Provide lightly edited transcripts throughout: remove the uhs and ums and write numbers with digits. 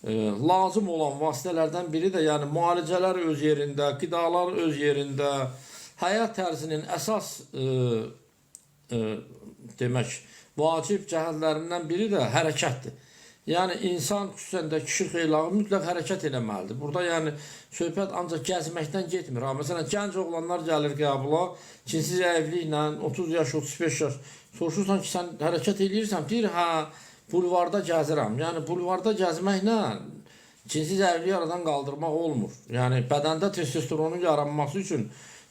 lazım olan vasitələrdən biri də, yəni müalicələr öz yerində, qidalar öz yerində, həyat tərzinin əsas demək, vacib cəhətlərindən biri də hərəkətdir. Yəni insan, xüsusən də kişi xeylağı mütləq hərəkət eləməlidir. Burada yəni söhbət ancaq gəzməkdən getmir. Məsələn, gənc oğlanlar gəlir qəbula, cinsi zəifliklə 30 yaş, 35 yaş soruşursan ki, sən hərəkət edirsən, deyir, hə, bulvarda gəzirəm. Yəni bulvarda gəzməklə cinsi zəifliyi aradan qaldırmaq olmur. Yəni bədəndə testosteronun yaranması üçün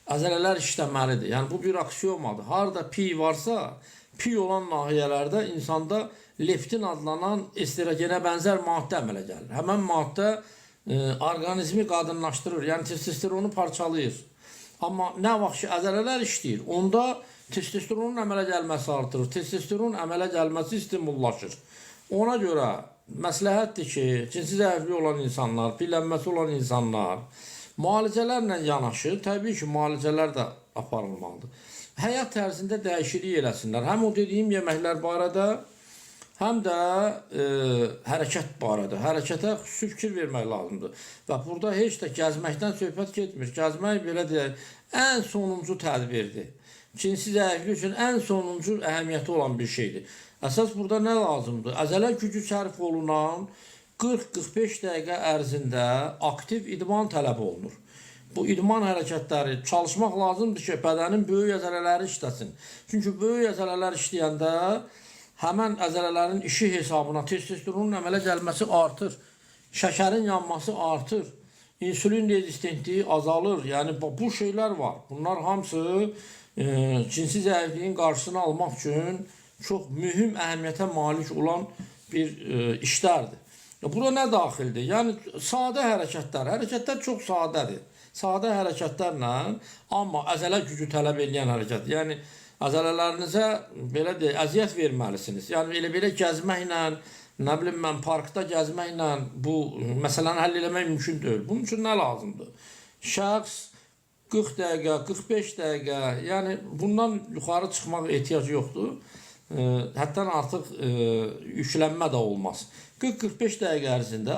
əzələlər işləməlidir. Yəni bu bir aksiomadır. Harada pi varsa, pi olan nahiyələrdə insanda leptin adlanan estrogenə bənzər maddə əmələ gəlir. Həmən maddə orqanizmi qadınlaşdırır, yəni testosteronu parçalayır. Amma nə vaxt ki, əzələlər işləyir, onda testosteronun əmələ gəlməsi artırır, testosteron əmələ gəlməsi stimullaşır. Ona görə məsləhətdir ki, cinsi zəifliyi olan insanlar, pillənməsi olan insanlar müalicələrlə yanaşı, təbii ki, müalicələr də aparılmalıdır. Həyat tərzində dəyişiklik eləsinlər. Həm o dediyim yeməklər barədə, həm də hərəkət barədə. Hərəkətə xüsusi fikir vermək lazımdır. Və burada heç də gəzməkdən söhbət getmir. Gəzmək belə deyək, ən sonuncu tədbirdir. Cinsi zəiflik üçün ən sonuncu əhəmiyyəti olan bir şeydir. Əsas burada nə lazımdır? Əzələ gücü sərf olunan 40-45 dəqiqə ərzində aktiv idman tələb olunur. Bu idman hərəkətləri çalışmaq lazımdır ki, bədənin böyük əzələləri işləsin. Çünki böyük əzələlər işləyəndə həmən əzələlərin işi hesabına testosteronun əmələ gəlməsi artır, şəkərin yanması artır, insülin rezistentliyi azalır. Yəni bu şeylər var. Bunlar hamısı cinsi zəifliyin qarşısını almaq üçün çox mühüm əhəmiyyətə malik olan bir işlərdir. Bura nə daxildir? Yəni sadə hərəkətlər. Hərəkətlər çox sadədir. Sadə hərəkətlərlə, amma əzələ gücü tələb edən hərəkət. Yəni əzələlərinizə belə deyək, əziyyət verməlisiniz. Yəni elə gəzməklə, nə bilim mən parkda gəzməklə bu məsələni həll etmək mümkün deyil. Bunun üçün nə lazımdır? Şəxs 40 dəqiqə, 45 dəqiqə, yəni bundan yuxarı çıxmaq ehtiyac yoxdur. Hətta artıq yüklənmə də olmaz. 40-45 dəqiqə ərzində